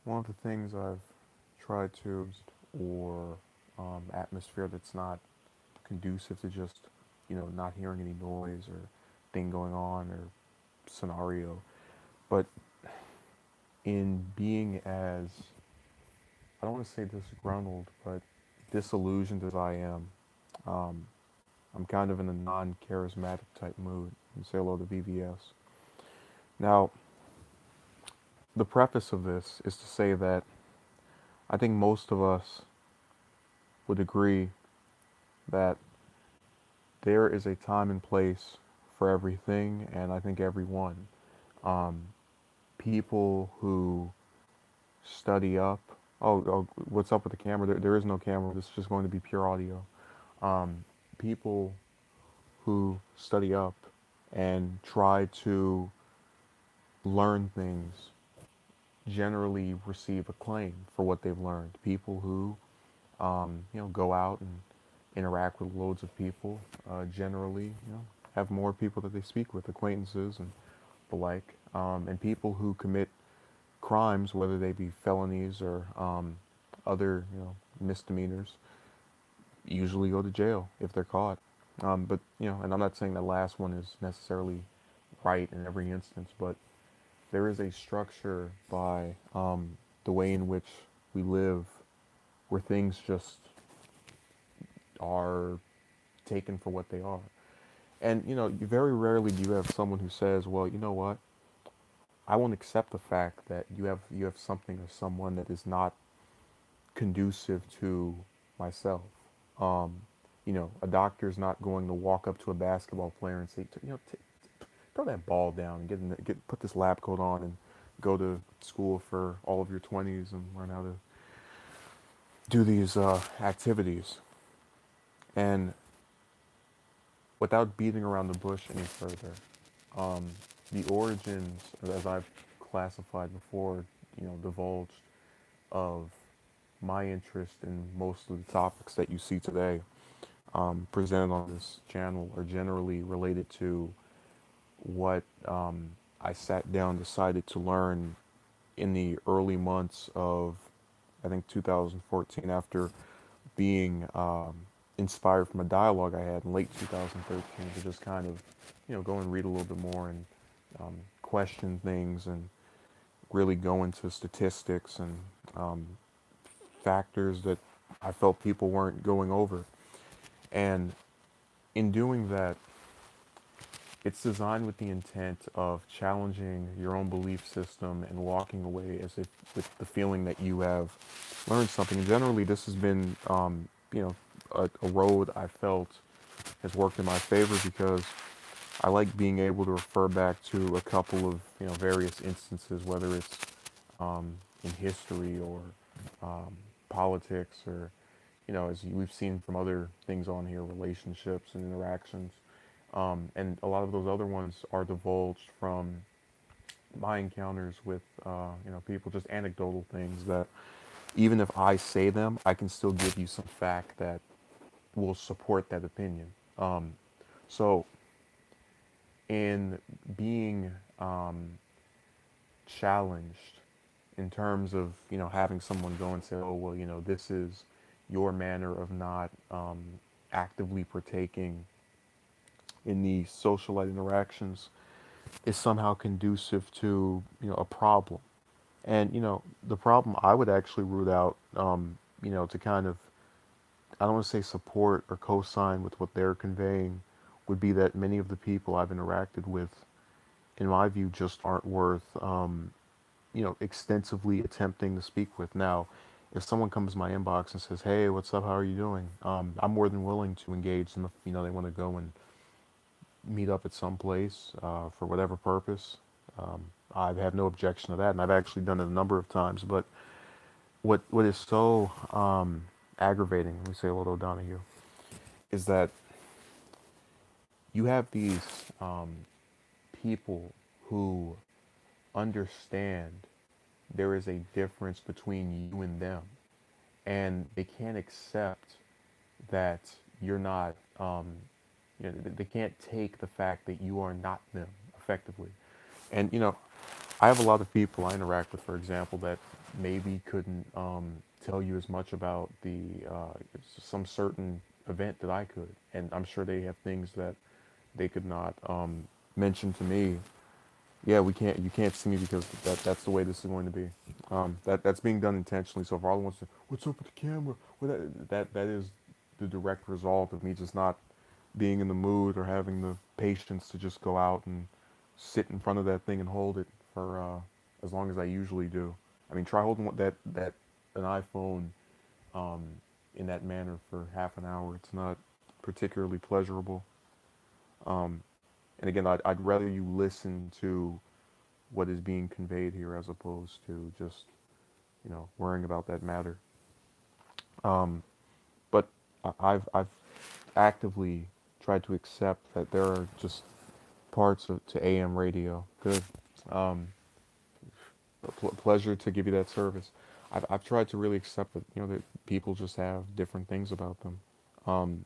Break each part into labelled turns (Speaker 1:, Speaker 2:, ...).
Speaker 1: One of the things I've tried to, or atmosphere that's not conducive to just, not hearing any noise or thing going on or scenario, but in being as, I don't want to say disgruntled, but disillusioned as I am, um, I'm kind of in a non-charismatic type mood. And say hello to BVS. Now, the preface of this is to say that I think most of us would agree that there is a time and place for everything, and I think everyone. Um, People who study up. What's up with the camera? There is no camera. This is just going to be pure audio. Um, People who study up and try to learn things generally receive acclaim for what they've learned. People who, go out and interact with loads of people, generally, have more people that they speak with, acquaintances and the like. And people who commit crimes, whether they be felonies or other, misdemeanors, usually go to jail if they're caught. But and I'm not saying the last one is necessarily right in every instance, but there is a structure by the way in which we live, where things just are taken for what they are. And very rarely do you have someone who says, "Well, you know what? I won't accept the fact that you have something or someone that is not conducive to myself." Um, a doctor is not going to walk up to a basketball player and say, throw that ball down and put this lab coat on and go to school for all of your 20s and learn how to do these activities. And without beating around the bush any further, um, the origins, as I've classified before, divulged, of my interest in most of the topics that you see today presented on this channel are generally related to what I sat down, decided to learn in the early months of, I think, 2014, after being inspired from a dialogue I had in late 2013 to just kind of, go and read a little bit more and question things and really go into statistics and um, factors that I felt people weren't going over. And in doing that, it's designed with the intent of challenging your own belief system and walking away as if with the feeling that you have learned something. And generally, this has been, a road I felt has worked in my favor because I like being able to refer back to a couple of, various instances, whether it's in history or um, politics or, as we've seen from other things on here, relationships and interactions. And a lot of those other ones are divulged from my encounters with, people, just anecdotal things that even if I say them, I can still give you some fact that will support that opinion. So, in being challenged in terms of, having someone go and say, oh, well, this is your manner of not actively partaking in the socialite interactions is somehow conducive to a problem. And the problem I would actually root out, to kind of, I don't want to say support or co-sign with what they're conveying, would be that many of the people I've interacted with, in my view, just aren't worth extensively attempting to speak with. Now, if someone comes to my inbox and says, "Hey, what's up? How are you doing?" I'm more than willing to engage them if they want to go and meet up at some place for whatever purpose. I have no objection to that, and I've actually done it a number of times. But what is so aggravating, let me say hello to O'Donoghue, is that you have these people who understand there is a difference between you and them, and they can't accept that you're not. They can't take the fact that you are not them effectively, and I have a lot of people I interact with, for example, that maybe couldn't tell you as much about the some certain event that I could, and I'm sure they have things that they could not mention to me. Yeah, we can't. You can't see me because that's the way this is going to be. That's being done intentionally. So if Arlen wants to, what's up with the camera? That is the direct result of me just not being in the mood or having the patience to just go out and sit in front of that thing and hold it for as long as I usually do. I mean, try holding that an iPhone um, in that manner for half an hour. It's not particularly pleasurable. Um, and again, I'd rather you listen to what is being conveyed here as opposed to just worrying about that matter. Um, but I've actively tried to accept that there are just parts to AM radio. Good. Um, Pleasure to give you that service. I've tried to really accept that that people just have different things about them. Um,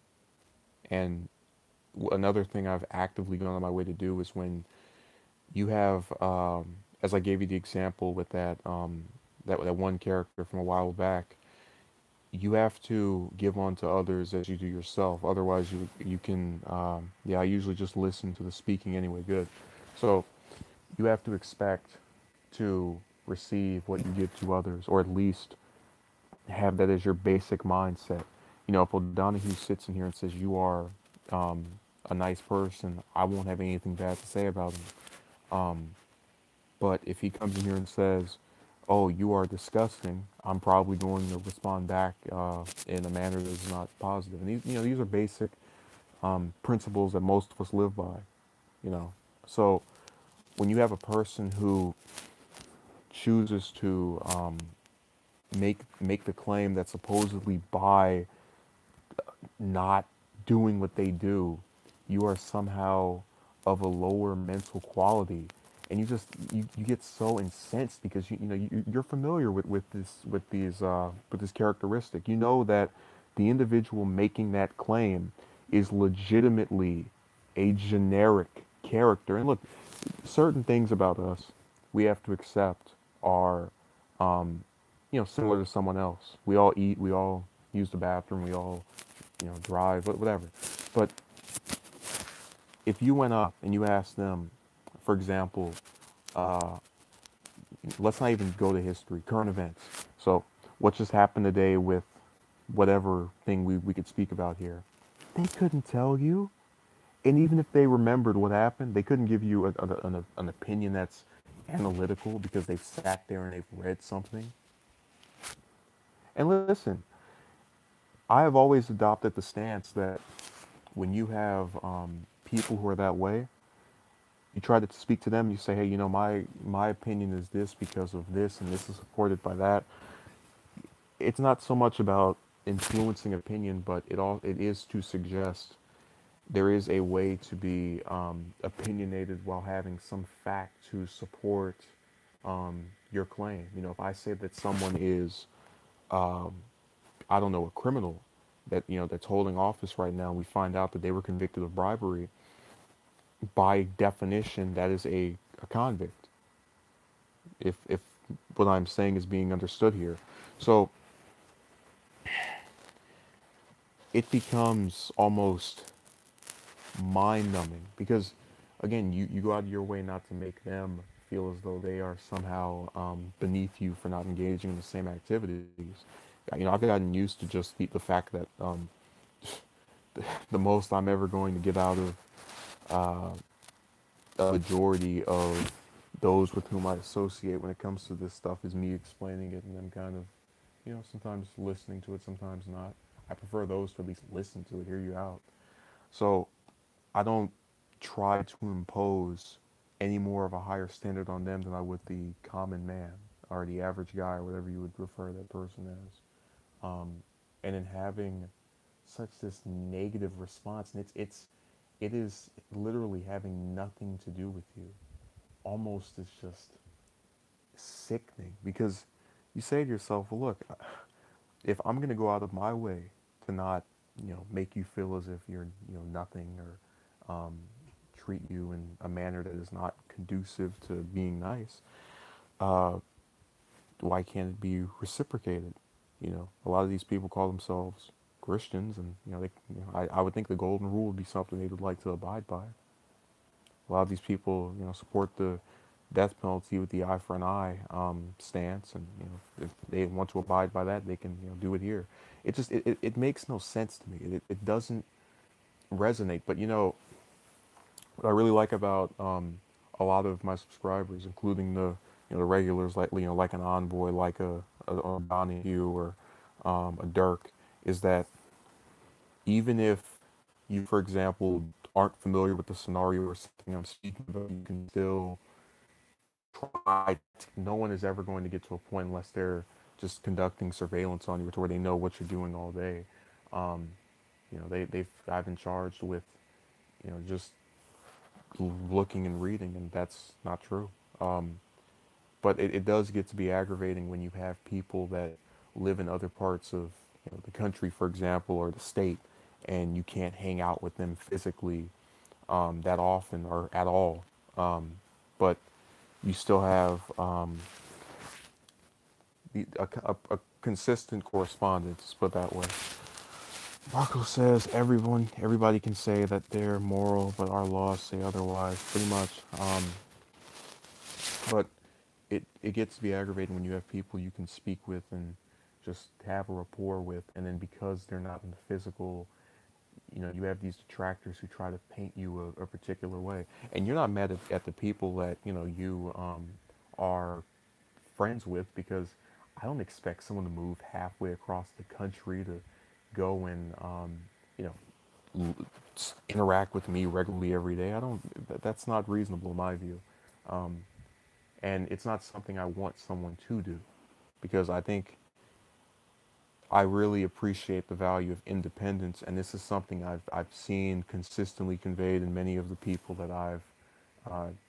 Speaker 1: and another thing I've actively gone on my way to do is when you have, as I gave you the example with that one character from a while back, you have to give on to others as you do yourself. Otherwise, you can yeah. I usually just listen to the speaking anyway. Good. So you have to expect to receive what you give to others, or at least have that as your basic mindset. If O'Donohue sits in here and says you are um, a nice person, I won't have anything bad to say about him. Um, but if he comes in here and says, "Oh, you are disgusting," I'm probably going to respond back in a manner that is not positive. And these are basic principles that most of us live by. You know, so when you have a person who chooses to make the claim that supposedly by not doing what they do, you are somehow of a lower mental quality, and you get so incensed because you're familiar with this characteristic. You know that the individual making that claim is legitimately a generic character. And look, certain things about us we have to accept are similar to someone else. We all eat, we all use the bathroom, we all drive, whatever. But if you went up and you asked them, for example, uh, let's not even go to history, current events. So, what just happened today with whatever thing we could speak about here? They couldn't tell you. And even if they remembered what happened, they couldn't give you an opinion that's analytical because they've sat there and they've read something. And listen, I have always adopted the stance that when you have people who are that way, you try to speak to them. You say, hey, my opinion is this because of this, and this is supported by that. It's not so much about influencing opinion, but it is to suggest there is a way to be opinionated while having some fact to support your claim. If I say that someone is, um, I don't know, a criminal that's holding office right now, and we find out that they were convicted of bribery, by definition, that is a convict. If what I'm saying is being understood here, so it becomes almost mind numbing because, again, you go out of your way not to make them feel as though they are somehow beneath you for not engaging in the same activities. I've gotten used to just the fact that the most I'm ever going to get out of uh, a majority of those with whom I associate when it comes to this stuff is me explaining it and them kind of, sometimes listening to it, sometimes not. I prefer those to at least listen to it, hear you out. So I don't try to impose any more of a higher standard on them than I would the common man or the average guy or whatever you would refer that person as. Um, and in having such this negative response, and it is literally having nothing to do with you. Almost it's just sickening because you say to yourself, well, look, if I'm going to go out of my way to not, make you feel as if you're, nothing or treat you in a manner that is not conducive to being nice, uh, why can't it be reciprocated? A lot of these people call themselves Christians, and I would think the golden rule would be something they would like to abide by. A lot of these people, support the death penalty with the eye for an eye stance, and if they want to abide by that, they can do it here. It makes no sense to me. It doesn't resonate. But what I really like about a lot of my subscribers, including the regulars like like an Envoy, like a Donahue or a Dirk, is that even if you, for example, aren't familiar with the scenario or something I'm speaking about, you can still try. No one is ever going to get to a point unless they're just conducting surveillance on you, to where they know what you're doing all day. Um, I've been charged with just looking and reading, and that's not true. Um, but it does get to be aggravating when you have people that live in other parts of the country, for example, or the state, and you can't hang out with them physically that often or at all. But you still have a consistent correspondence, put that way. Marco says everybody can say that they're moral, but our laws say otherwise. Pretty much. But it gets to be aggravating when you have people you can speak with and just have a rapport with, and then because they're not in the physical, you have these detractors who try to paint you a particular way, and you're not mad at the people that you are friends with, because I don't expect someone to move halfway across the country to go and you know interact with me regularly every day. I don't. That's not reasonable in my view, um, and it's not something I want someone to do, because I think I really appreciate the value of independence, and this is something I've seen consistently conveyed in many of the people that I've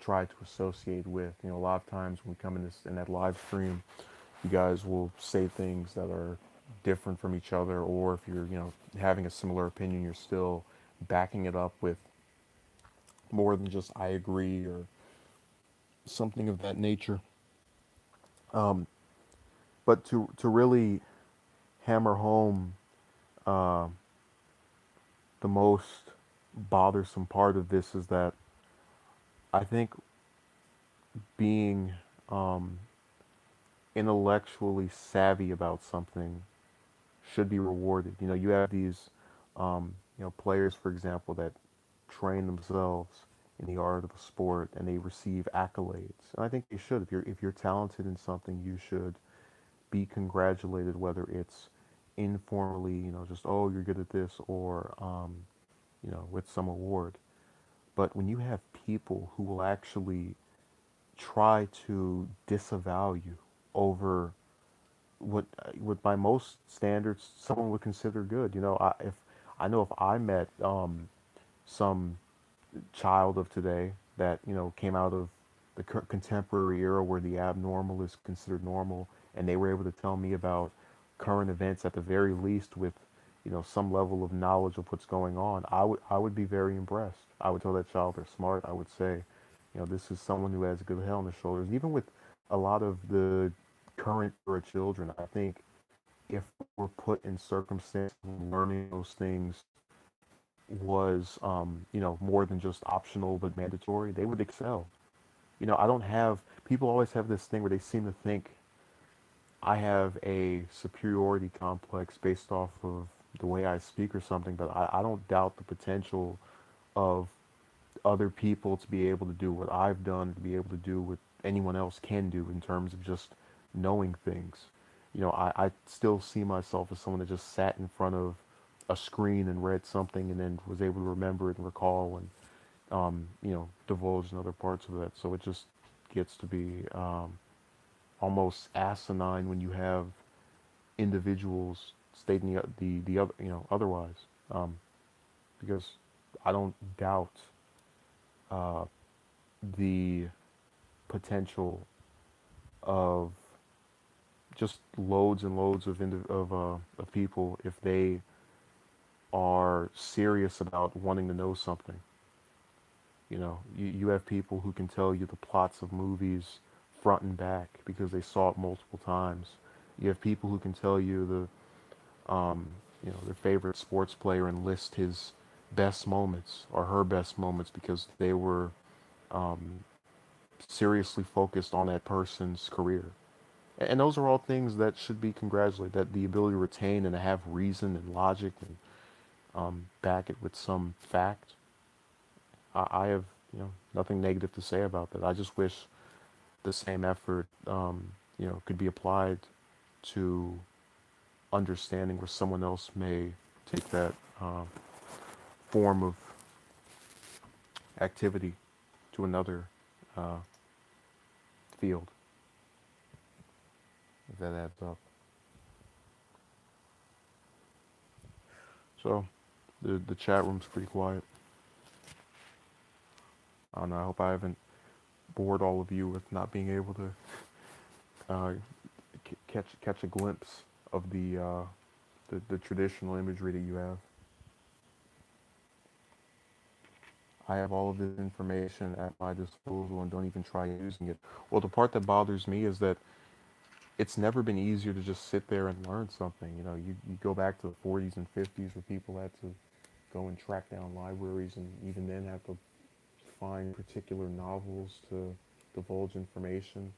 Speaker 1: tried to associate with. A lot of times when we come in that live stream, you guys will say things that are different from each other, or if you're having a similar opinion, you're still backing it up with more than just I agree or something of that nature. Um, but to really hammer home uh, the most bothersome part of this is that I think being um, intellectually savvy about something should be rewarded. You have these players, for example, that train themselves in the art of a sport and they receive accolades. And I think they should. If you're talented in something, you should be congratulated, whether it's informally, just oh you're good at this, or with some award. But when you have people who will actually try to disavow you over what by most standards someone would consider good. If I know if I met some child of today that came out of the contemporary era where the abnormal is considered normal, and they were able to tell me about current events at the very least with some level of knowledge of what's going on, I would be very impressed. I would tell that child they're smart. I would say, this is someone who has a good head on their shoulders. Even with a lot of the current era children, I think if we're put in circumstances where learning those things was, more than just optional but mandatory, they would excel. I don't have, people always have this thing where they seem to think I have a superiority complex based off of the way I speak or something, but I don't doubt the potential of other people to be able to do what I've done, to be able to do what anyone else can do in terms of just knowing things. I still see myself as someone that just sat in front of a screen and read something and then was able to remember it and recall and, divulge in other parts of that. So it just gets to be almost asinine when you have individuals stating the other, otherwise. Um, because I don't doubt uh, the potential of just loads and loads of people if they are serious about wanting to know something. You have people who can tell you the plots of movies front and back because they saw it multiple times. You have people who can tell you their favorite sports player and list his best moments or her best moments because they were um, seriously focused on that person's career. And those are all things that should be congratulated. That the ability to retain and to have reason and logic and back it with some fact. I have nothing negative to say about that. I just wish the same effort could be applied to understanding where someone else may take that form of activity to another uh, field, if that adds up. So the chat room's pretty quiet. I don't know. I hope I haven't bored all of you with not being able to uh, catch a glimpse of the traditional imagery that you have. I have all of this information at my disposal and don't even try using it. Well, the part that bothers me is that it's never been easier to just sit there and learn something. You go back to the 40s and 50s where people had to go and track down libraries and even then have to find particular novels to divulge information.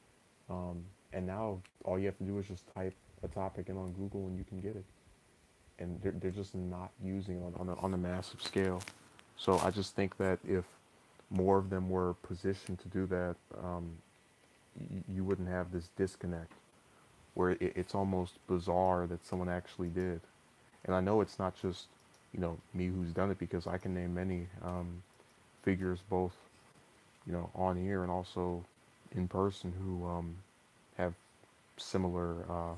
Speaker 1: Um, and now all you have to do is just type a topic in on Google and you can get it. And they're just not using it on a massive scale. So I just think that if more of them were positioned to do that, you wouldn't have this disconnect where it's almost bizarre that someone actually did. And I know it's not just me who's done it because I can name many figures both on here and also in person who have similar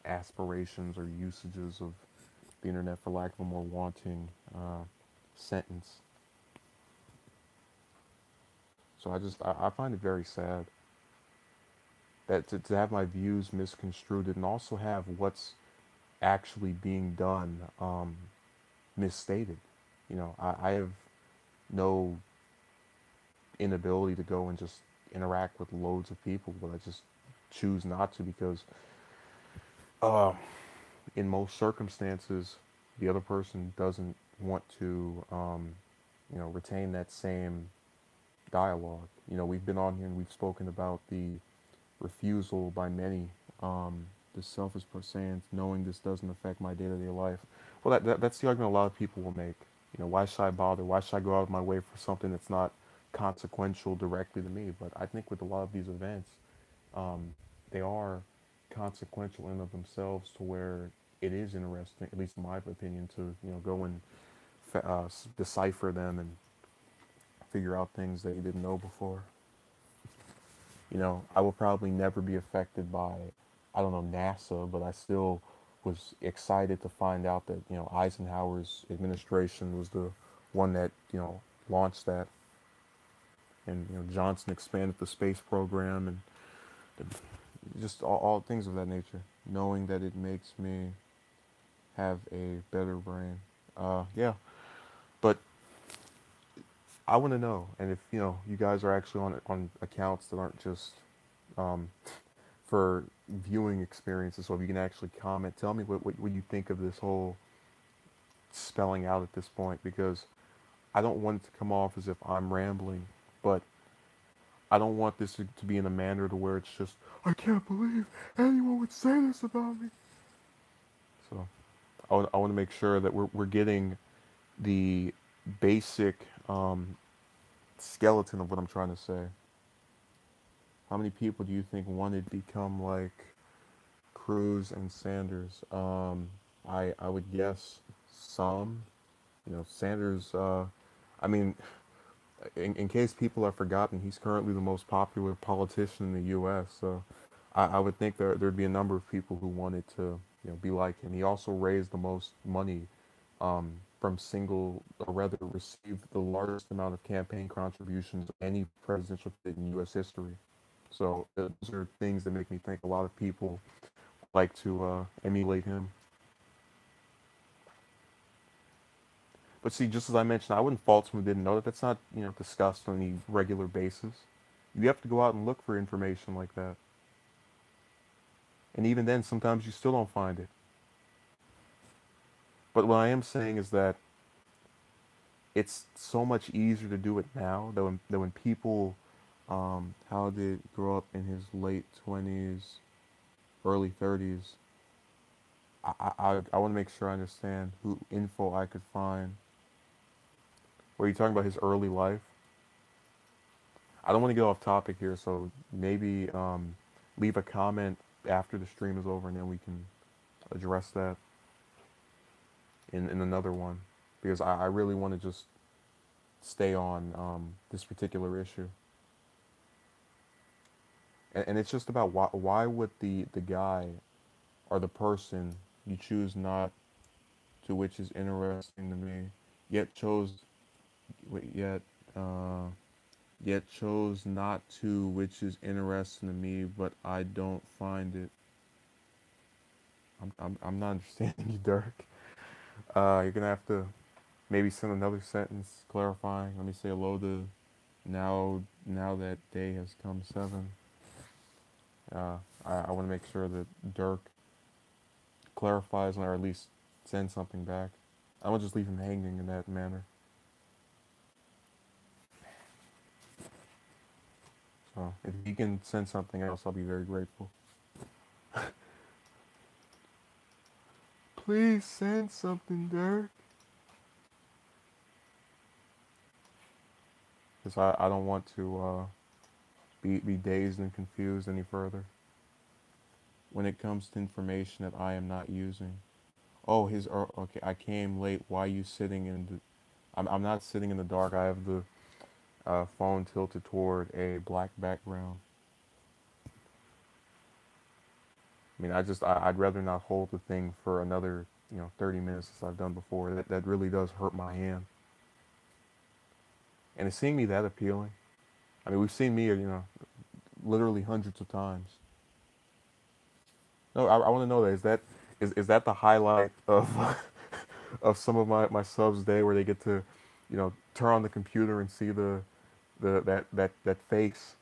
Speaker 1: aspirations or usages of the internet, for lack of a more wanting sentence. So I find it very sad that to have my views misconstrued and also have what's actually being done misstated. I have no inability to go and just interact with loads of people, but I just choose not to because uh, in most circumstances, the other person doesn't want to, retain that same dialogue. We've been on here and we've spoken about the refusal by many, the selfish percent, knowing this doesn't affect my day-to-day life. Well, that's the argument a lot of people will make. Why should I bother? Why should I go out of my way for something that's not consequential directly to me? But I think with a lot of these events, um, they are consequential in of themselves to where it is interesting, at least in my opinion, to go and decipher them and figure out things that you didn't know before. I will probably never be affected by, I don't know, NASA, but I still was excited to find out that, Eisenhower's administration was the one that, launched that. And, Johnson expanded the space program and just all things of that nature. Knowing that it makes me have a better brain. Yeah, but I want to know, and if you guys are actually on accounts that aren't just um, for viewing experiences. So if you can actually comment, tell me what you think of this whole spelling out at this point, because I don't want it to come off as if I'm rambling, but I don't want this to be in a manner to where it's just, I can't believe anyone would say this about me. So I want to make sure that we're getting the basic skeleton of what I'm trying to say. How many people do you think wanted to become like Cruz and Sanders? I would guess some. Sanders. I mean, in case people have forgotten, he's currently the most popular politician in the U.S. So I would think there'd be a number of people who wanted to be like him. He also raised the most money from single, or rather, received the largest amount of campaign contributions of any presidential candidate in U.S. history. So those are things that make me think a lot of people like to emulate him. But see, just as I mentioned, I wouldn't fault someone who didn't know that. That's not, discussed on any regular basis. You have to go out and look for information like that. And even then, sometimes you still don't find it. But what I am saying is that it's so much easier to do it now than when people, how did grow up in his late 20s, early 30s. I want to make sure I understand who info I could find. Were you talking about his early life? I don't want to get off topic here, so maybe leave a comment after the stream is over, and then we can address that in another one, because I really want to just stay on this particular issue, and it's just about why would the guy or the person you choose not to, which is interesting to me, yet chose yet uh, yet chose not to, which is interesting to me, but I don't find it. I'm not understanding you, Dirk. You're gonna have to maybe send another sentence clarifying. Let me say hello to now that day has come seven. I want to make sure that Dirk clarifies or at least send something back. I won't just leave him hanging in that manner. So if he can send something else, I'll be very grateful. Please send something, Dirk. Because I don't want to be dazed and confused any further when it comes to information that I am not using. Oh, okay. I came late. Why are you sitting in the? I'm not sitting in the dark. I have the phone tilted toward a black background. I mean, I'd rather not hold the thing for another 30 minutes as I've done before. That really does hurt my hand. And it's seeing me that appealing. I mean, we've seen me literally hundreds of times. No, I want to know that is that the highlight of of some of my subs day where they get to, turn on the computer and see that face.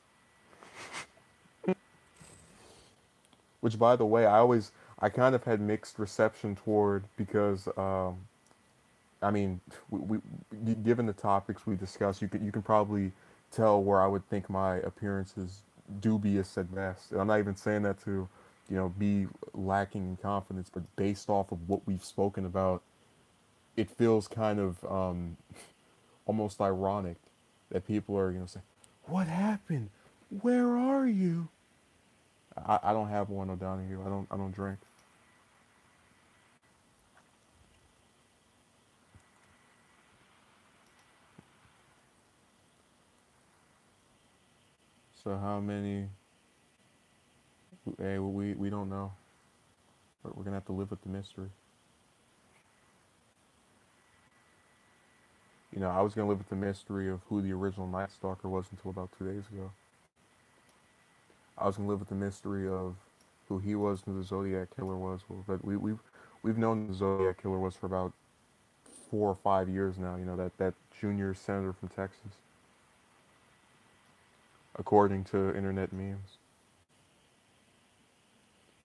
Speaker 1: Which, by the way, I kind of had mixed reception toward, because I mean, given the topics we discussed, you can probably tell where I would think my appearance is dubious at best. And I'm not even saying that to, be lacking in confidence, but based off of what we've spoken about, it feels kind of almost ironic that people are, saying, "What happened? Where are you?" I don't have one, O'Donoghue. I don't drink. So how many? Hey, we don't know. But we're gonna have to live with the mystery. I was gonna live with the mystery of who the original Night Stalker was until about 2 days ago. I was gonna live with the mystery of who he was and who the Zodiac Killer was. But we've known the Zodiac Killer was for about 4 or 5 years now. That junior senator from Texas, according to internet memes.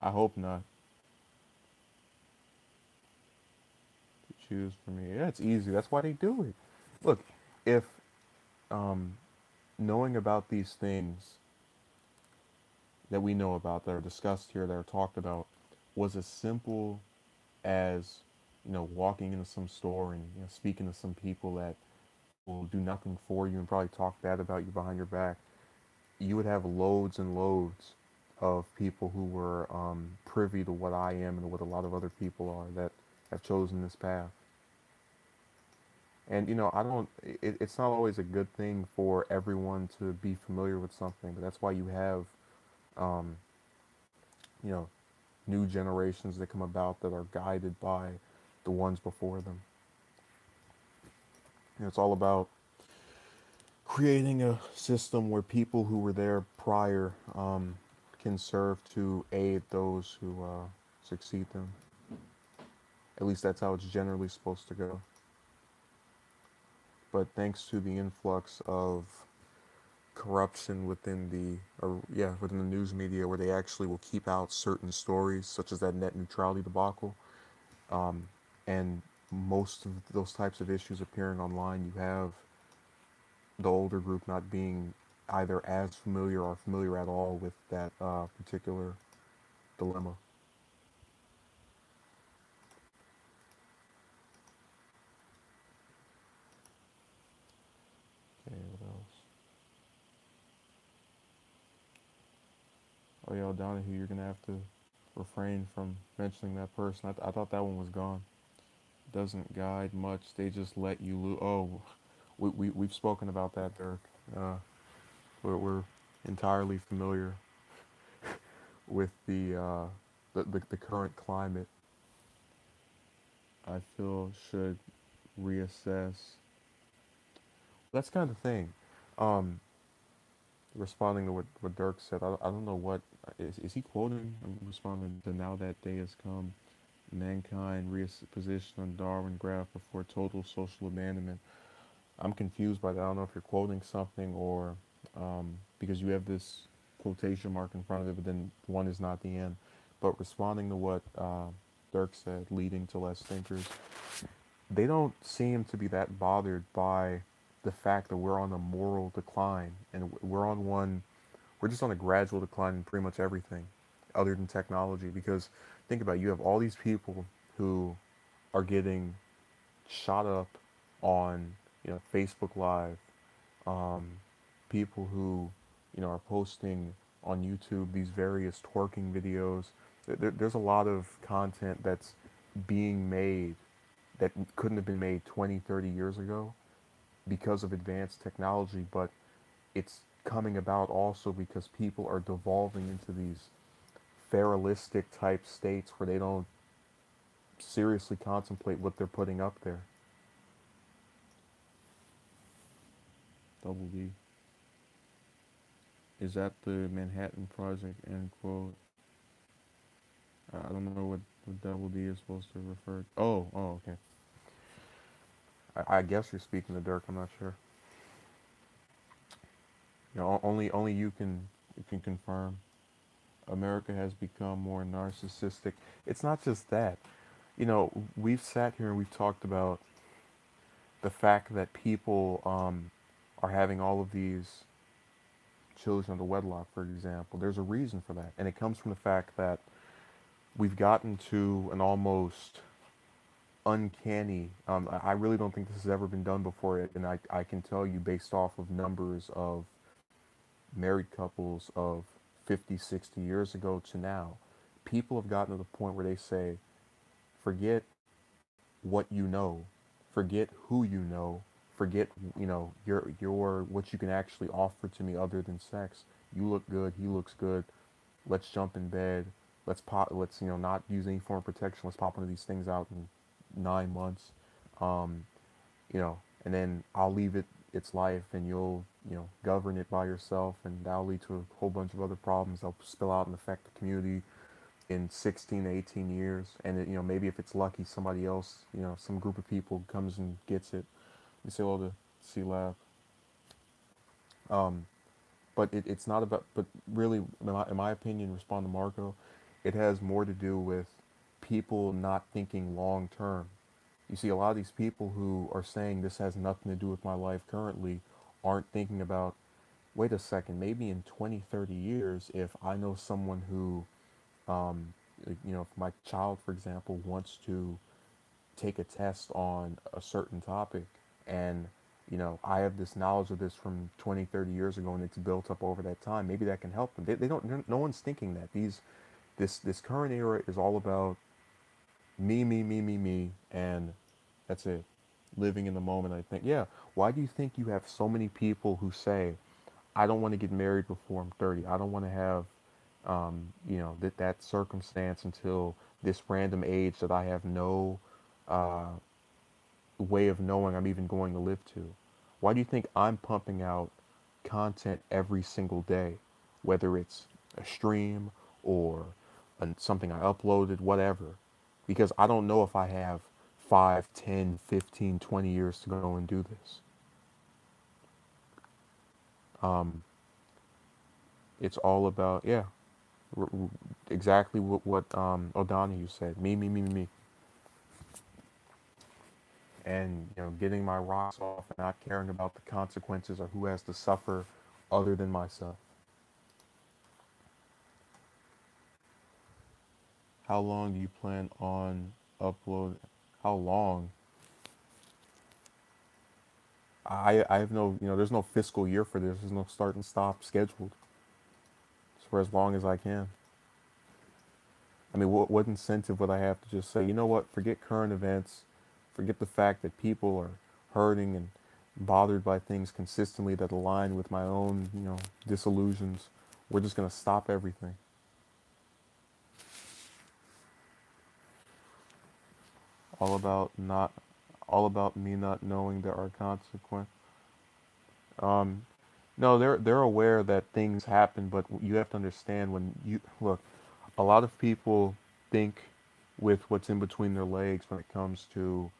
Speaker 1: I hope not. To choose for me, yeah, it's easy. That's why they do it. Look, if um, knowing about these things that we know about, that are discussed here, that are talked about, was as simple as walking into some store and speaking to some people that will do nothing for you and probably talk bad about you behind your back, you would have loads and loads of people who were privy to what I am and what a lot of other people are that have chosen this path. And I don't. It's not always a good thing for everyone to be familiar with something, but that's why you have, um, you know, new generations that come about that are guided by the ones before them. It's all about creating a system where people who were there prior can serve to aid those who succeed them. At least that's how it's generally supposed to go. but thanks to the influx of corruption within within the news media, where they actually will keep out certain stories, such as that net neutrality debacle, um, and most of those types of issues appearing online, you have the older group not being either as familiar or familiar at all with that particular dilemma. Okay, what else? Oh, yeah, Donahue, you're gonna have to refrain from mentioning that person. I thought that one was gone. Doesn't guide much. They just let you lose. Oh, we've spoken about that, Dirk. Uh, we're entirely familiar with the current climate. I feel should reassess. That's kind of the thing. Um, Responding to what Dirk said, I don't know what is he quoting. I'm responding to now that day has come. Mankind repositioned on Darwin graph before total social abandonment. I'm confused by that. I don't know if you're quoting something or because you have this quotation mark in front of it, but then one is not the end. But responding to what Dirk said, leading to less thinkers, they don't seem to be that bothered by the fact that we're on a moral decline and we're just on a gradual decline in pretty much everything other than technology. Because think about it, you have all these people who are getting shot up on Facebook Live, um, people who are posting on YouTube these various twerking videos. There's a lot of content that's being made that couldn't have been made 20, 30 years ago because of advanced technology, but it's coming about also because people are devolving into these feralistic type states where they don't seriously contemplate what they're putting up there. Double D. Is that the Manhattan Project? End quote. I don't know what Double D is supposed to refer to. Oh, okay. I guess you're speaking to Dirk. I'm not sure. Only you can confirm. America has become more narcissistic. It's not just that. We've sat here and we've talked about the fact that people are having all of these children under wedlock, for example. There's a reason for that, and it comes from the fact that we've gotten to an almost uncanny. I really don't think this has ever been done before, and I can tell you based off of numbers of married couples of 50, 60 years ago to now, people have gotten to the point where they say, forget what you know, forget who you know, forget your what you can actually offer to me other than sex. You look good, he looks good. Let's jump in bed. Let's not use any form of protection. Let's pop one of these things out in 9 months. Um, and then I'll leave it its life, and you'll govern it by yourself, and that'll lead to a whole bunch of other problems that'll spill out and affect the community in 16 to 18 years. And maybe if it's lucky, somebody else, some group of people comes and gets it. You say, well, the C Lab. Um, but it's not about. But really, in my opinion, respond to Marco, it has more to do with people not thinking long term. You see, a lot of these people who are saying this has nothing to do with my life currently aren't thinking about, wait a second, maybe in 20, 30 years, if I know someone who, um, if my child, for example, wants to take a test on a certain topic, and I have this knowledge of this from 20, 30 years ago, and it's built up over that time, maybe that can help them. They don't, no one's thinking that. This current era is all about me, and that's it. Living in the moment, I think. Yeah. Why do you think you have so many people who say, I don't want to get married before I'm 30. I don't want to have, that circumstance until this random age that I have no uh, way of knowing I'm even going to live to? Why do you think I'm pumping out content every single day, whether it's a stream or something I uploaded, whatever? Because I don't know if I have 5, 10, 15, 20 years to go and do this. Um, it's all about, yeah, r- r- exactly what O'Donoghue said. Me. And, getting my rocks off and not caring about the consequences or who has to suffer other than myself. How long do you plan on upload? How long? I have no, there's no fiscal year for this. There's no start and stop scheduled. It's for as long as I can. I mean, what incentive would I have to just say, you know what, forget current events, forget the fact that people are hurting and bothered by things consistently that align with my own, disillusions. We're just gonna stop everything. All about not, all about me not knowing there are consequences. Um, no, they're aware that things happen, but you have to understand when you look. A lot of people think with what's in between their legs when it comes to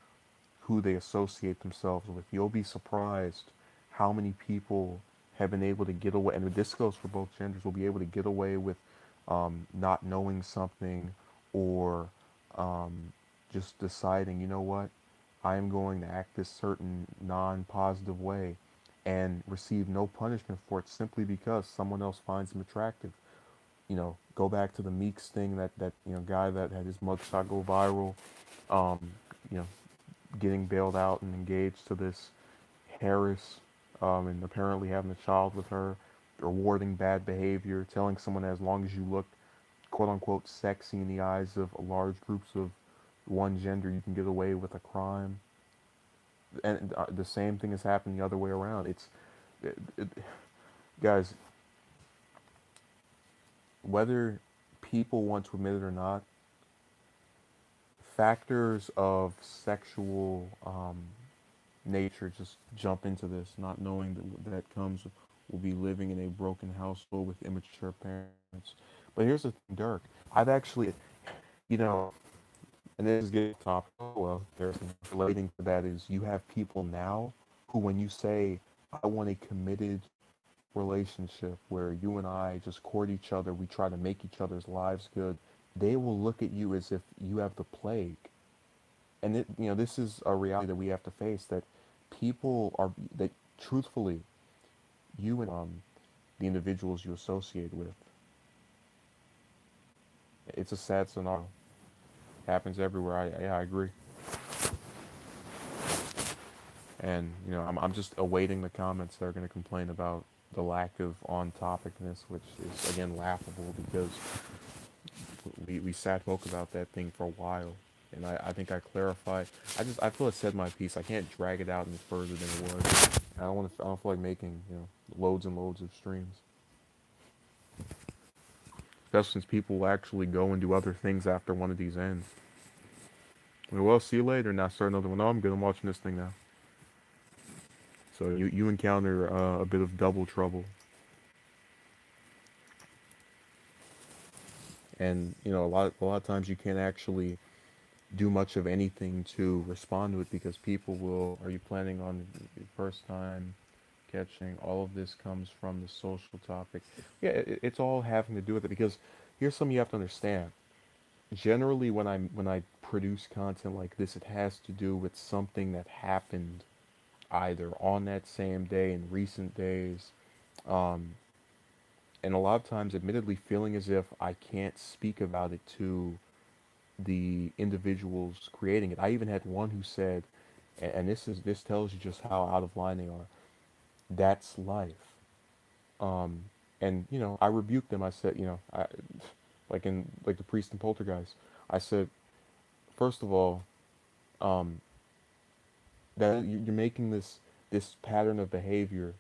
Speaker 1: who they associate themselves with. You'll be surprised how many people have been able to get away, and this goes for both genders, will be able to get away with not knowing something or just deciding, you know what, I am going to act this certain non positive way and receive no punishment for it simply because someone else finds them attractive. Go back to the Meeks thing, that guy that had his mugshot go viral, um, you know, getting bailed out and engaged to this Harris, and apparently having a child with her, rewarding bad behavior, telling someone as long as you look quote unquote sexy in the eyes of large groups of one gender, you can get away with a crime. And the same thing is happening the other way around. It, it, guys, whether people want to admit it or not, factors of sexual nature just jump into this, not knowing that comes will be living in a broken household with immature parents. But here's the thing, Dirk. I've actually, you know, and this is getting topical. Well, there's relating to that is you have people now who, when you say, I want a committed relationship where you and I just court each other, we try to make each other's lives good, they will look at you as if you have the plague. And this is a reality that we have to face, that people are that truthfully, you and the individuals you associate with, it's a sad scenario. Happens everywhere. I agree. And I'm just awaiting the comments that are going to complain about the lack of on topicness, which is again laughable because we sat spoke about that thing for a while, and I think I clarified. I feel I said my piece. I can't drag it out any further than it was. I don't feel like making loads and loads of streams, especially since people will actually go and do other things after one of these ends. Well, see you later. Now start another one. No, I'm good. I'm watching this thing now. So you encounter a bit of double trouble, and a lot of times you can't actually do much of anything to respond to it because people will. Are you planning on the first time catching? All of this comes from the social topic. Yeah, it's all having to do with it because here's something you have to understand. Generally, when I produce content like this, it has to do with something that happened either on that same day in recent days, um, and a lot of times, admittedly, feeling as if I can't speak about it to the individuals creating it. I even had one who said, and this tells you just how out of line they are. That's life. Um, and I rebuked them. I said, like the priest and poltergeist. I said, first of all, um, that you're making this pattern of behavior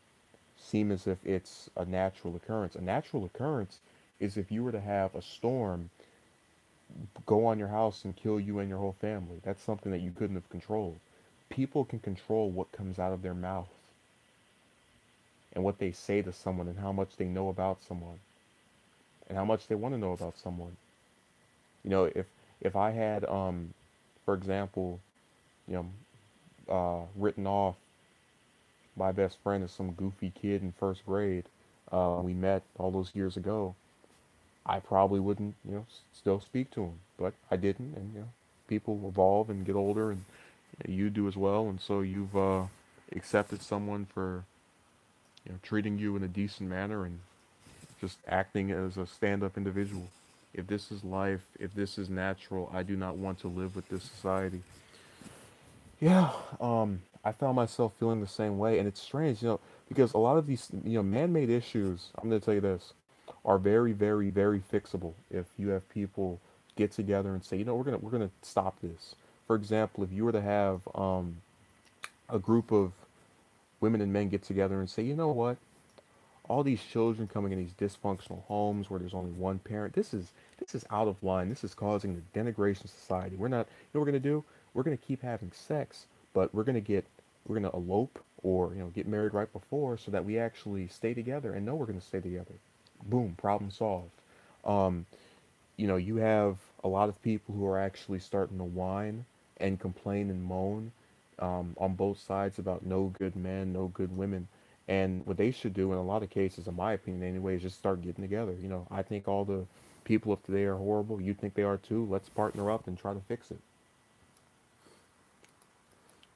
Speaker 1: seem as if it's a natural occurrence. A natural occurrence is if you were to have a storm go on your house and kill you and your whole family. That's something that you couldn't have controlled. People can control what comes out of their mouth and what they say to someone and how much they know about someone and how much they want to know about someone. If I had for example, written off my best friend is some goofy kid in first grade, when we met all those years ago, I probably wouldn't, still speak to him. But I didn't, and people evolve and get older, and you do as well, and so you've accepted someone for treating you in a decent manner and just acting as a stand-up individual. If this is life, if this is natural, I do not want to live with this society. Yeah, I found myself feeling the same way, and it's strange, because a lot of these, man-made issues, I'm going to tell you this, are very, very, very fixable if you have people get together and say, we're gonna stop this. For example, if you were to have a group of women and men get together and say, you know what, all these children coming in these dysfunctional homes where there's only one parent. This is out of line. This is causing the denigration of society. We're not. You know what we're gonna do? We're gonna keep having sex, but we're gonna elope or get married right before so that we actually stay together and know we're gonna stay together. Boom, problem solved. Um, you have a lot of people who are actually starting to whine and complain and moan on both sides about no good men, no good women. And what they should do in a lot of cases, in my opinion anyway, is just start getting together. I think all the people of today are horrible. You think they are too. Let's partner up and try to fix it.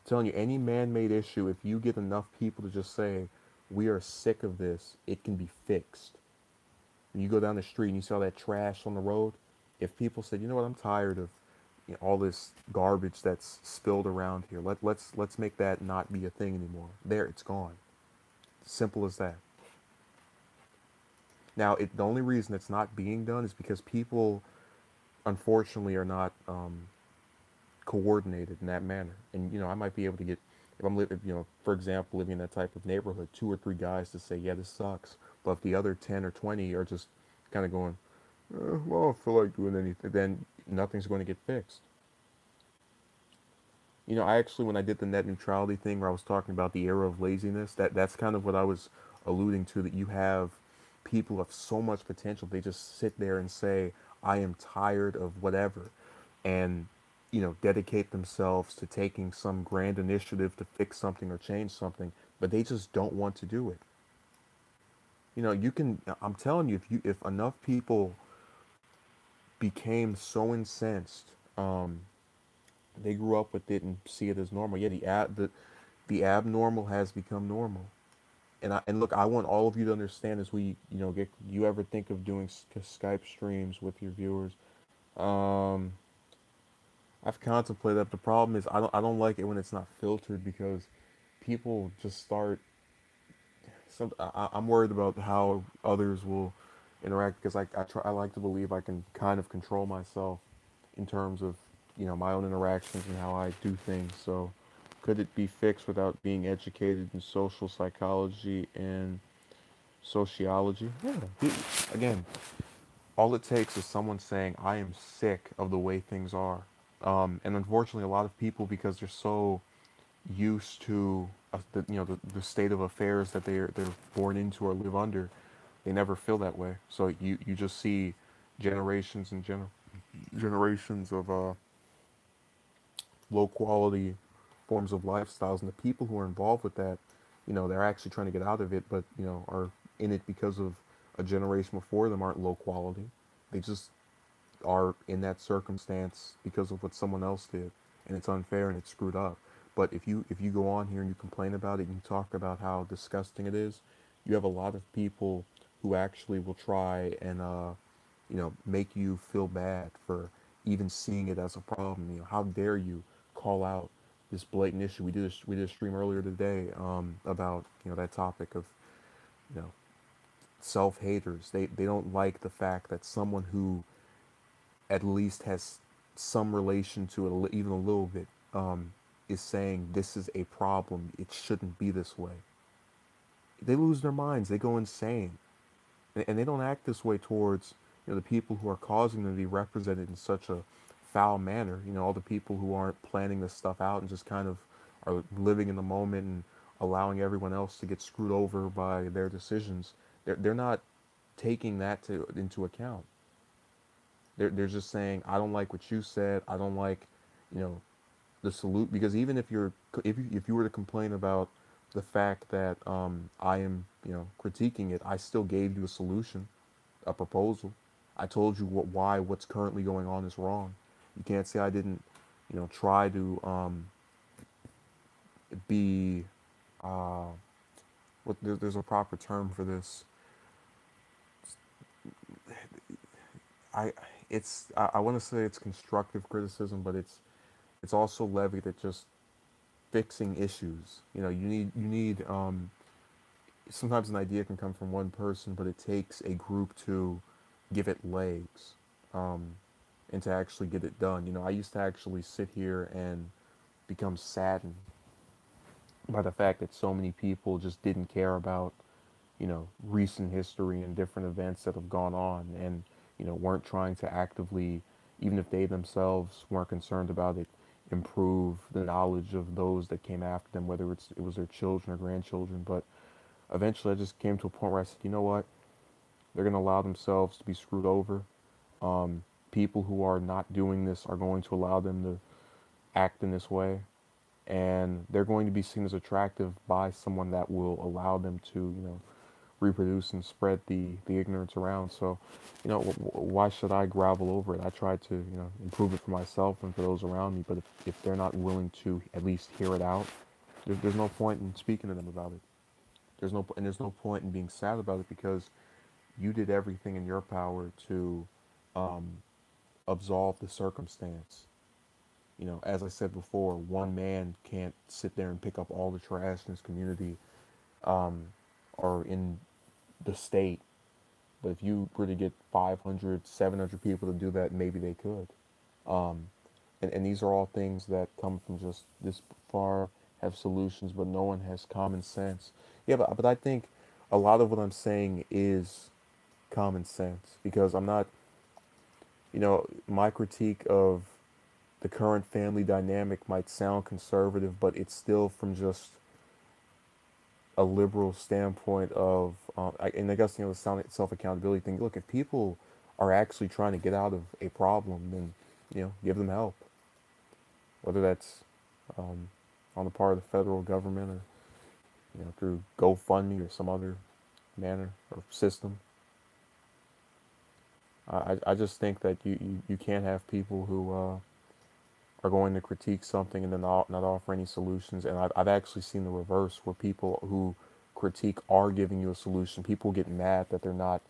Speaker 1: I'm telling you, any man-made issue, if you get enough people to just say, we are sick of this, it can be fixed. When you go down the street and you see all that trash on the road, if people said, you know what, I'm tired of all this garbage that's spilled around here. Let's make that not be a thing anymore. There, it's gone. Simple as that. Now, the only reason it's not being done is because people, unfortunately, are not coordinated in that manner. And I might be able to get, if I'm living, for example, living in that type of neighborhood, two or three guys to say, yeah, this sucks. But if the other 10 or 20 are just kind of going, well, I don't feel like doing anything, then nothing's going to get fixed. I actually, when I did the net neutrality thing where I was talking about the era of laziness, that's kind of what I was alluding to, that you have people of so much potential. They just sit there and say, I am tired of whatever, and, dedicate themselves to taking some grand initiative to fix something or change something, but they just don't want to do it. I'm telling you, if enough people became so incensed, they grew up with it and see it as normal. Yeah, the abnormal has become normal. And look, I want all of you to understand, as we get, you ever think of doing Skype streams with your viewers. Um, I've contemplated that. The problem is I don't like it when it's not filtered, because people just start. I'm worried about how others will interact, because I like to believe I can kind of control myself in terms of my own interactions and how I do things. So, could it be fixed without being educated in social psychology and sociology? Yeah. Again, all it takes is someone saying, "I am sick of the way things are," and unfortunately, a lot of people, because they're so used to the state of affairs that they're born into or live under, they never feel that way. So you just see generations and generations of low quality forms of lifestyles, and the people who are involved with that, they're actually trying to get out of it, but are in it because of a generation before them aren't low quality. They just are in that circumstance because of what someone else did, and it's unfair and it's screwed up. But if you go on here and you complain about it and you talk about how disgusting it is, you have a lot of people who actually will try and make you feel bad for even seeing it as a problem. How dare you call out this blatant issue? We did a stream earlier today about that topic of you know self haters. They don't like the fact that someone who at least has some relation to it, even a little bit, is saying this is a problem. It shouldn't be this way. They lose their minds. They go insane, and they don't act this way towards the people who are causing them to be represented in such a foul manner. All the people who aren't planning this stuff out and just kind of are living in the moment and allowing everyone else to get screwed over by their decisions. They're not taking that into account. They're just saying, I don't like what you said. I don't like, you know, the salute, because even if you were to complain about the fact that I am, critiquing it, I still gave you a solution, a proposal. I told you why what's currently going on is wrong. You can't say I didn't, try to be uh, there's a proper term for this. I I want to say it's constructive criticism, but it's also levied at just fixing issues. You need sometimes an idea can come from one person, but it takes a group to give it legs, um, and to actually get it done. I used to actually sit here and become saddened by the fact that so many people just didn't care about, recent history and different events that have gone on, and, weren't trying to actively, even if they themselves weren't concerned about it, improve the knowledge of those that came after them, whether it was their children or grandchildren. But eventually I just came to a point where I said, you know what? They're going to allow themselves to be screwed over. People who are not doing this are going to allow them to act in this way, and they're going to be seen as attractive by someone that will allow them to, reproduce and spread the ignorance around. So, why should I grovel over it? I try to, improve it for myself and for those around me. But if they're not willing to at least hear it out, there's no point in speaking to them about it. There's no point in being sad about it, because you did everything in your power to um, absolve the circumstance. As I said before, one man can't sit there and pick up all the trash in his community, um, or in the state. But if you were to get 500, 700 people to do that, maybe they could. Um, and these are all things that come from just this far, have solutions, but no one has common sense. Yeah, but I think a lot of what I'm saying is common sense, because I'm not, my critique of the current family dynamic might sound conservative, but it's still from just a liberal standpoint of, and I guess, the self accountability thing. Look, if people are actually trying to get out of a problem, then, give them help, whether that's um, on the part of the federal government, or, through GoFundMe or some other manner or system. I just think that you can't have people who are going to critique something and then not offer any solutions. And I've actually seen the reverse, where people who critique are giving you a solution. People get mad that they're not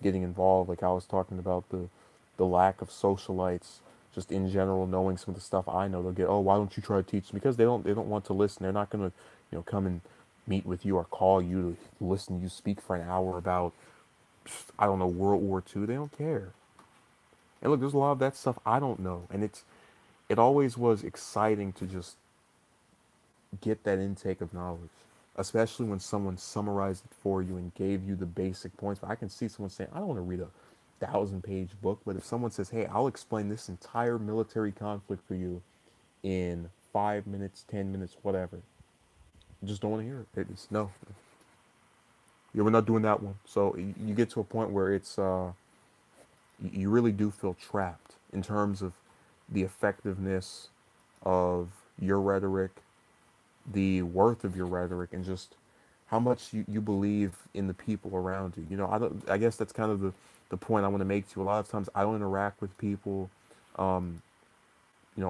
Speaker 1: getting involved. Like I was talking about the lack of socialites, just in general, knowing some of the stuff I know. They'll get, oh, why don't you try to teach them? Because they don't want to listen. They're not going to, come and meet with you or call you to listen to you speak for an hour about, I don't know, World War II. They don't care. And look, there's a lot of that stuff I don't know, and it always was exciting to just get that intake of knowledge, especially when someone summarized it for you and gave you the basic points. But I can see someone saying, I don't want to read a 1,000-page book, but if someone says, hey, I'll explain this entire military conflict for you in 5 minutes, 10 minutes, whatever, I just don't want to hear it. It's no, yeah, we're not doing that one. So you get to a point where it's you really do feel trapped in terms of the effectiveness of your rhetoric, the worth of your rhetoric, and just how much you believe in the people around you. I guess that's kind of the point I want to make to you. A lot of times I don't interact with people, um,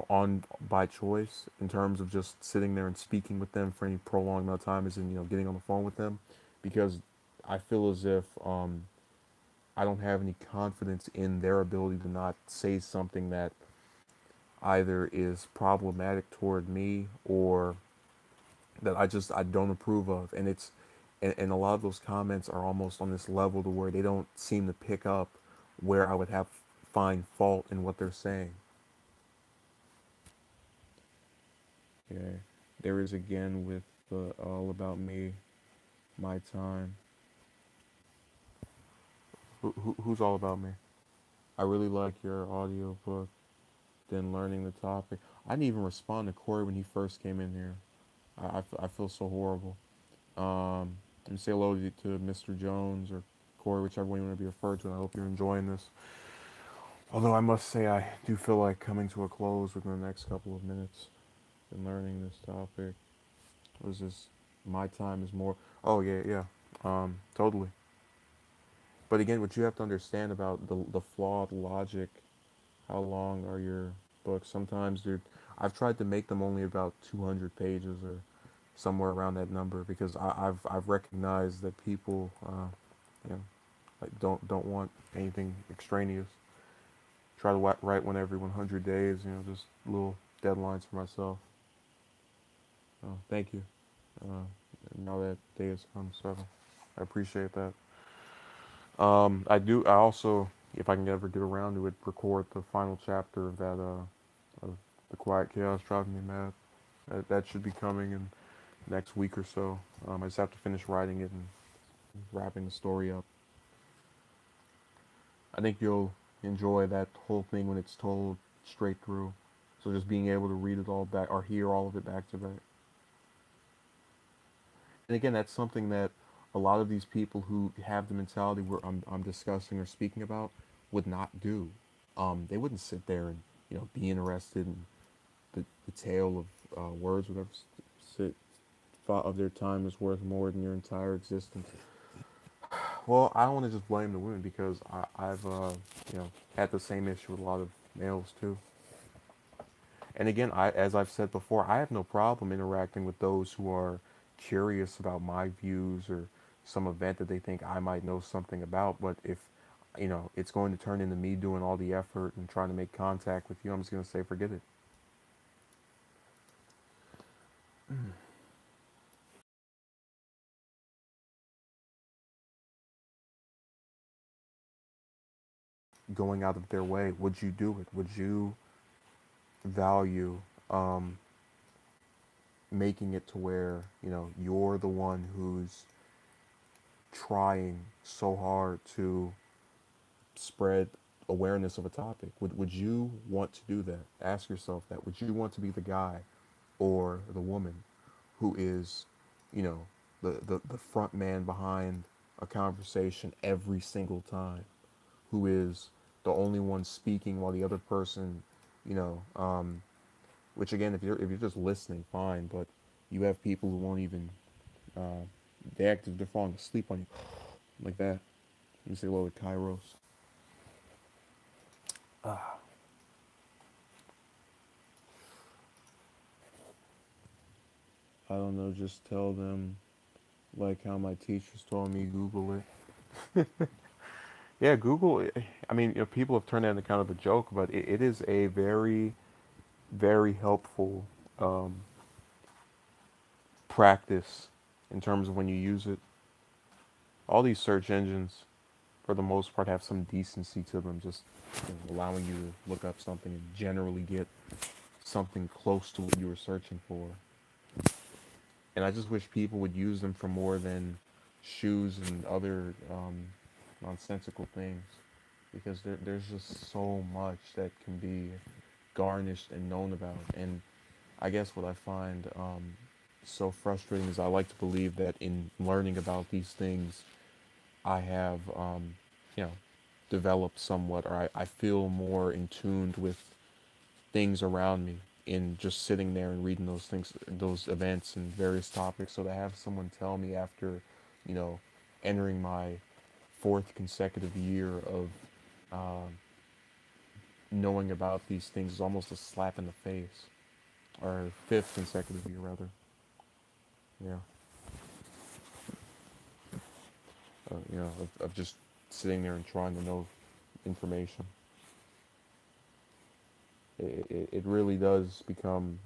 Speaker 1: on by choice, in terms of just sitting there and speaking with them for any prolonged amount of time, as in, getting on the phone with them, because I feel as if I don't have any confidence in their ability to not say something that either is problematic toward me, or that I don't approve of. And a lot of those comments are almost on this level to where they don't seem to pick up where I would have find fault in what they're saying. Okay. There is again with the all about me, my time. Who's all about me? I really like your audio book. Then learning the topic. I didn't even respond to Corey when he first came in here. I feel so horrible. And say hello to Mr. Jones or Corey, whichever one you want to be referred to. And I hope you're enjoying this. Although I must say, I do feel like coming to a close within the next couple of minutes and learning this topic. What is this? My time is more. Oh yeah, yeah. Totally. But again, what you have to understand about the flawed logic. How long are your books? Sometimes, dude, I've tried to make them only about 200 pages or somewhere around that number because I've recognized that people, you know, like don't want anything extraneous. Try to write one every 100 days. Just little deadlines for myself. Thank you. Uh, now that day has come, so I appreciate that. I do. I also, if I can ever get around to it, record the final chapter of that of the Quiet Chaos driving me mad. That should be coming in next week or so. I just have to finish writing it and wrapping the story up. I think you'll enjoy that whole thing when it's told straight through. So just being able to read it all back or hear all of it back to back. And again, that's something that a lot of these people who have the mentality where I'm discussing or speaking about would not do. They wouldn't sit there and be interested in the tale of words, whatever thought of their time is worth more than your entire existence. Well, I don't want to just blame the women because I've had the same issue with a lot of males too. And again, as I've said before, I have no problem interacting with those who are curious about my views or some event that they think I might know something about. But if it's going to turn into me doing all the effort and trying to make contact with you, I'm just going to say forget it. Going out of their way, would you do it? Would you value um, making it to where you're the one who's trying so hard to spread awareness of a topic? Would you want to do that? Ask yourself that. Would you want to be the guy or the woman who is, you know, the front man behind a conversation every single time, who is the only one speaking while the other person, you know, which again, if you're just listening, fine, but you have people who won't even, uh, they're falling asleep on you like that. Let me say hello to Kairos. Ah, I don't know, just tell them like how my teachers told me Google it. Yeah, Google. I mean, people have turned that into kind of a joke, but it is a very, very helpful um, practice in terms of when you use it. All these search engines, for the most part, have some decency to them, just allowing you to look up something and generally get something close to what you were searching for. And I just wish people would use them for more than shoes and other nonsensical things, because there's just so much that can be garnished and known about. And I guess what I find so frustrating is I like to believe that in learning about these things, I have, you know, developed somewhat, or I feel more in tuned with things around me in just sitting there and reading those things, those events and various topics. So to have someone tell me after, you know, entering my fourth consecutive year of um, knowing about these things is almost a slap in the face, or fifth consecutive year rather. Yeah, of just sitting there and trying to know information. It really does become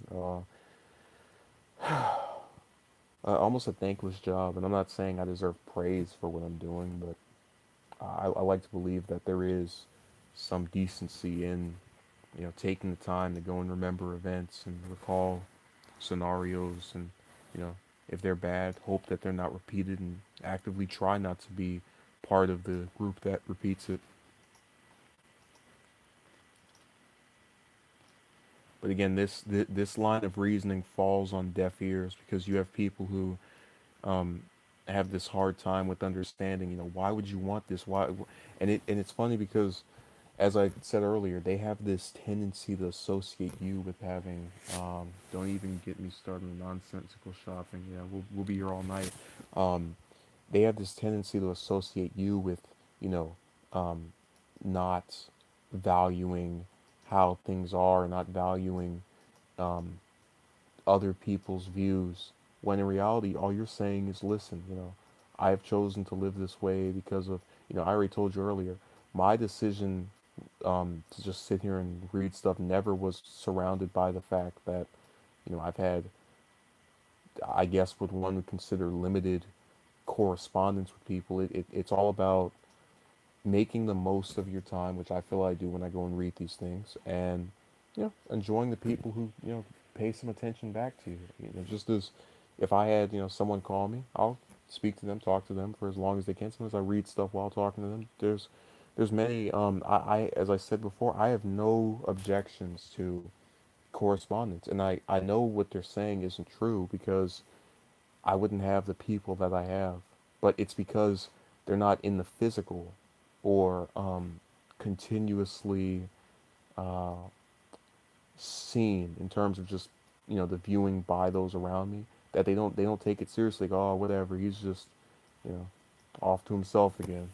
Speaker 1: almost a thankless job. And I'm not saying I deserve praise for what I'm doing, but I like to believe that there is some decency in taking the time to go and remember events and recall scenarios, and you know if they're bad, hope that they're not repeated, and actively try not to be part of the group that repeats it. But again, this line of reasoning falls on deaf ears because you have people who um, have this hard time with understanding. Why would you want this? Why? And it's funny because as I said earlier, they have this tendency to associate you with having. Don't even get me started on nonsensical shopping. Yeah, we'll be here all night. Um, they have this tendency to associate you with, you know, um, not valuing how things are, not valuing um, other people's views. When in reality, all you're saying is, listen, I have chosen to live this way because of, I already told you earlier, my decision to just sit here and read stuff never was surrounded by the fact that, I've had, I guess, what one would consider limited correspondence with people. It's all about making the most of your time, which I feel I do when I go and read these things, and enjoying the people who pay some attention back to you. Just as if I had someone call me, I'll speak to them, talk to them for as long as they can. Sometimes I read stuff while talking to them. There's many. I as I said before, I have no objections to correspondence, and I know what they're saying isn't true because I wouldn't have the people that I have. But it's because they're not in the physical or continuously uh, seen in terms of just the viewing by those around me, that they don't take it seriously. Like, oh, whatever, he's just you know off to himself again.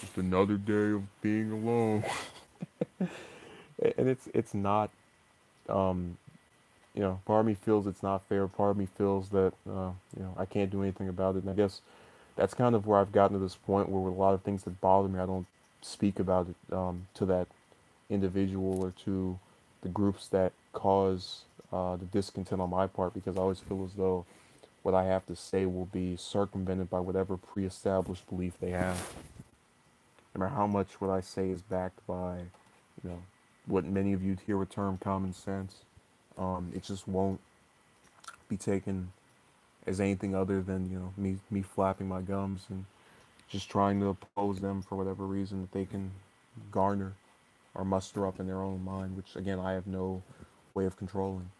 Speaker 1: Just another day of being alone. And it's not. Um, part of me feels it's not fair. Part of me feels that I can't do anything about it. And I guess that's kind of where I've gotten to this point where with a lot of things that bother me, I don't speak about it to that individual or to the groups that cause the discontent on my part, because I always feel as though what I have to say will be circumvented by whatever pre-established belief they have. No matter how much what I say is backed by, you know, what many of you here would term common sense, it just won't be taken as anything other than me flapping my gums and just trying to oppose them for whatever reason that they can garner or muster up in their own mind, which again I have no way of controlling.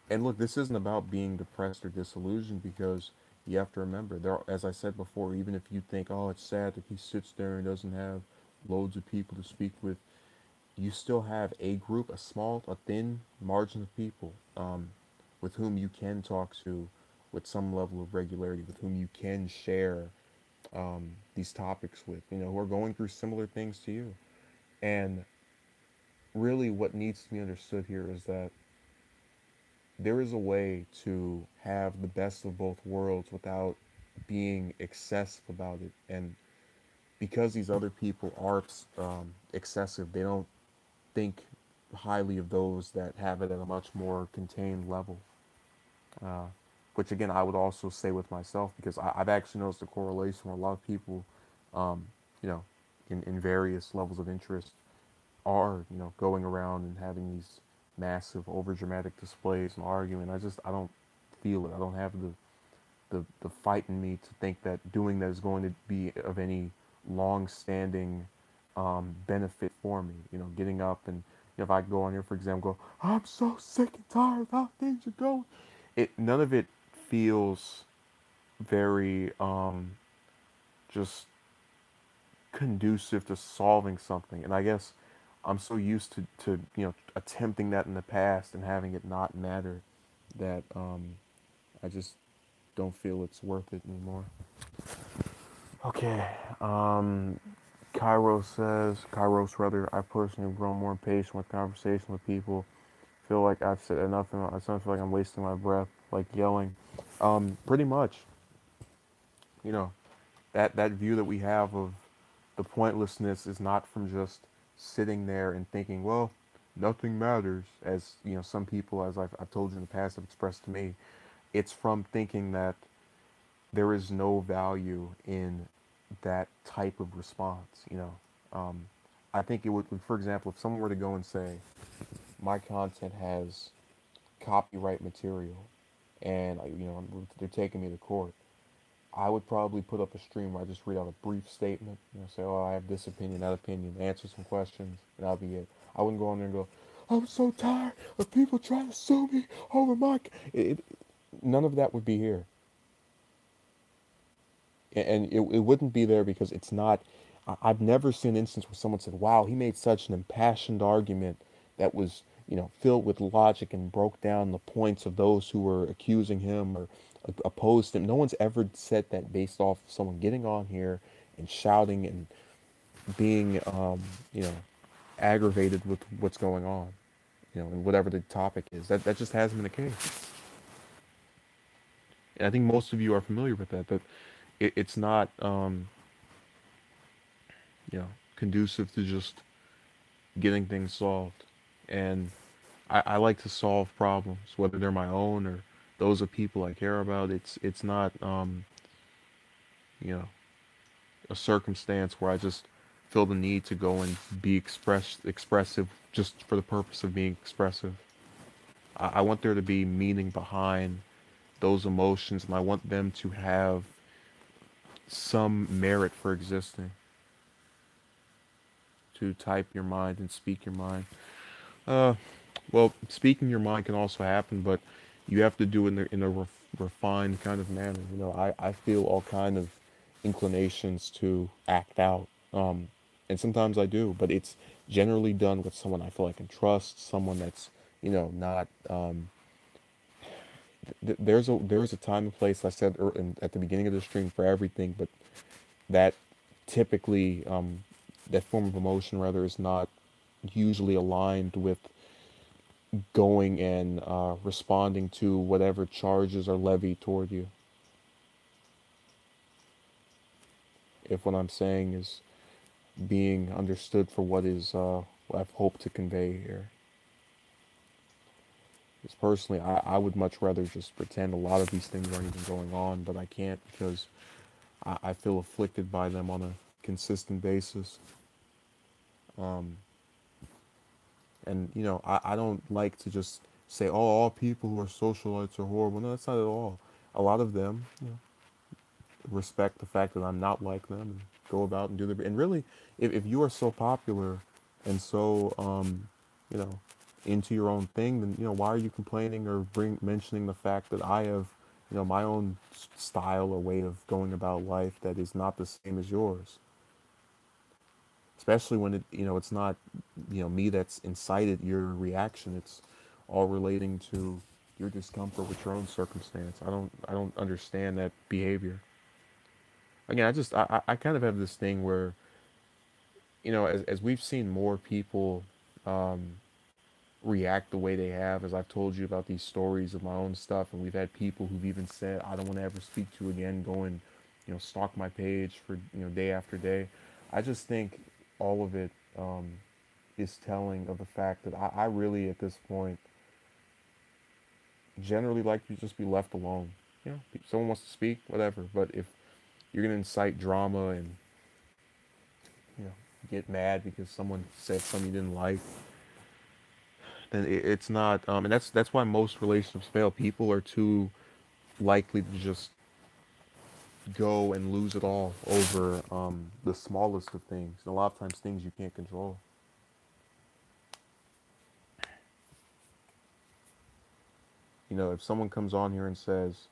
Speaker 1: And look, this isn't about being depressed or disillusioned, because you have to remember there are, as I said before, even if you think, oh, it's sad that he sits there and doesn't have loads of people to speak with, you still have a group, a thin margin of people with whom you can talk to with some level of regularity, with whom you can share these topics with, who are going through similar things to you. And really, what needs to be understood here is that there is a way to have the best of both worlds without being excessive about it. And because these other people are excessive, they don't think highly of those that have it at a much more contained level. Uh, which again, I would also say with myself, because I've actually noticed a correlation where a lot of people, um, you know, in various levels of interest, are going around and having these massive overdramatic displays and arguing. I don't feel it. I don't have the fight in me to think that doing that is going to be of any long-standing benefit for me. Getting up and if I go on here, for example, go, I'm so sick and tired of how things are going. None of it feels very just conducive to solving something. And I guess I'm so used to attempting that in the past and having it not matter that I just don't feel it's worth it anymore. Okay. Kairos rather, I personally have grown more impatient with conversation with people. Feel like I've said enough and I sometimes feel like I'm wasting my breath, like yelling. Pretty much, you know, that view that we have of the pointlessness is not from just sitting there and thinking, well, nothing matters, as some people, as I've told you in the past, have expressed to me. It's from thinking that there is no value in that type of response. I think it would, for example, if someone were to go and say, my content has copyright material, and they're taking me to court, I would probably put up a stream where I just read out a brief statement, say, oh, I have this opinion, that opinion, answer some questions, and that'll be it. I wouldn't go on there and go, I'm so tired of people trying to sue me over my. None of that would be here, and it wouldn't be there because it's not. I've never seen an instance where someone said, "Wow, he made such an impassioned argument that was, filled with logic and broke down the points of those who were accusing him or opposed him." No one's ever said that based off of someone getting on here and shouting and being, you know, aggravated with what's going on, and whatever the topic is. That just hasn't been the case. And I think most of you are familiar with that. That it's not, conducive to just getting things solved. And I like to solve problems, whether they're my own or those of people I care about. It's not, you know, a circumstance where I just feel the need to go and be expressive just for the purpose of being expressive. I want there to be meaning behind those emotions, and I want them to have some merit for existing. To type your mind and speak your mind. Uh, well, speaking your mind can also happen, but you have to do it in a refined kind of manner. I feel all kind of inclinations to act out, and sometimes I do, but it's generally done with someone I feel I can trust, someone that's not. There's a time and place I said at the beginning of the stream for everything, but that typically that form of emotion rather is not usually aligned with going and responding to whatever charges are levied toward you. If what I'm saying is being understood for what I've hoped to convey here. Because personally, I would much rather just pretend a lot of these things aren't even going on, but I can't because I feel afflicted by them on a consistent basis. Um, and I don't like to just say, oh, all people who are socialites are horrible. No, that's not at all. A lot of them, respect the fact that I'm not like them and go about and do their. And really, if you are so popular and so, you know, into your own thing, then why are you complaining or mentioning the fact that I have, my own style or way of going about life that is not the same as yours? Especially when it's not, me that's incited your reaction. It's all relating to your discomfort with your own circumstance. I don't understand that behavior. Again, I kind of have this thing where, as we've seen more people um, react the way they have, as I've told you about these stories of my own stuff, and we've had people who've even said, I don't want to ever speak to you again, go and, stalk my page for, day after day. I just think all of it is telling of the fact that I really, at this point, generally like to just be left alone. If someone wants to speak, whatever, but if you're going to incite drama and you know, get mad because someone said something you didn't like, then it's not. And that's why most relationships fail. People are too likely to just go and lose it all over the smallest of things. And a lot of times, things you can't control. If someone comes on here and says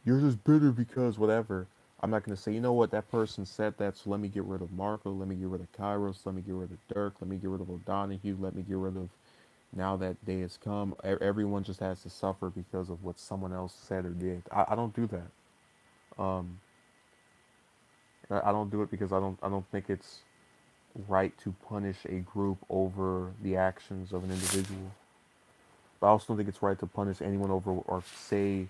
Speaker 1: you're just bitter because whatever, I'm not going to say, you know what, that person said that, so let me get rid of Marco, let me get rid of Kairos, let me get rid of Dirk, let me get rid of O'Donohue, let me get rid of now that day has come. Everyone just has to suffer because of what someone else said or did. I don't do that. Um, I don't do it because I don't think it's right to punish a group over the actions of an individual. But I also don't think it's right to punish anyone over or say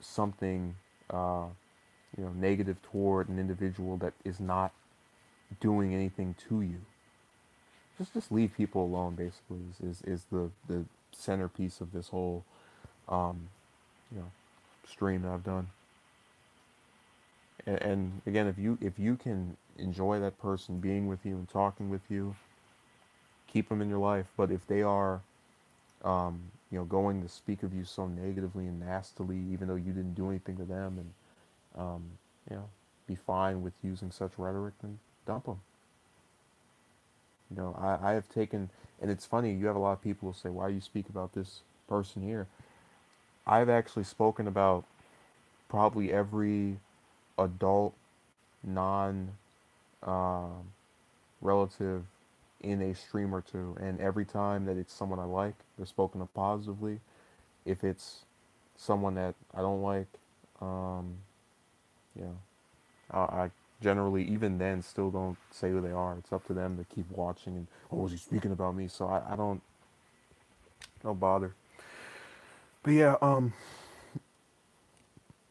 Speaker 1: something uh, negative toward an individual that is not doing anything to you. Just leave people alone. Basically, is the centerpiece of this whole um, you know stream that I've done. And again, if you can enjoy that person being with you and talking with you, keep them in your life. But if they are going to speak of you so negatively and nastily, even though you didn't do anything to them, and um, you know, be fine with using such rhetoric, then dump them. I have taken, and it's funny, you have a lot of people who say, why do you speak about this person here? I've actually spoken about probably every adult, non um, relative in a stream or two, and every time that it's someone I like, they're spoken of positively. If it's someone that I don't like, um, you know, I generally, even then, still don't say who they are. It's up to them to keep watching and, oh, is he speaking about me? So I don't bother. But yeah, I'm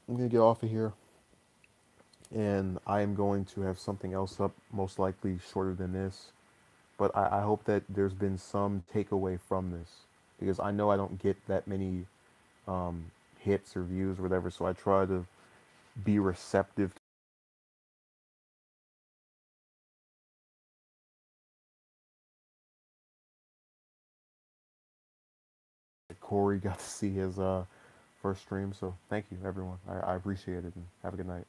Speaker 1: gonna get off of here, and I am going to have something else up, most likely shorter than this. But I hope that there's been some takeaway from this, because I know I don't get that many um, hits or views or whatever. So I try to be receptive. Corey got to see his first stream, so thank you everyone. I appreciate it, and have a good night.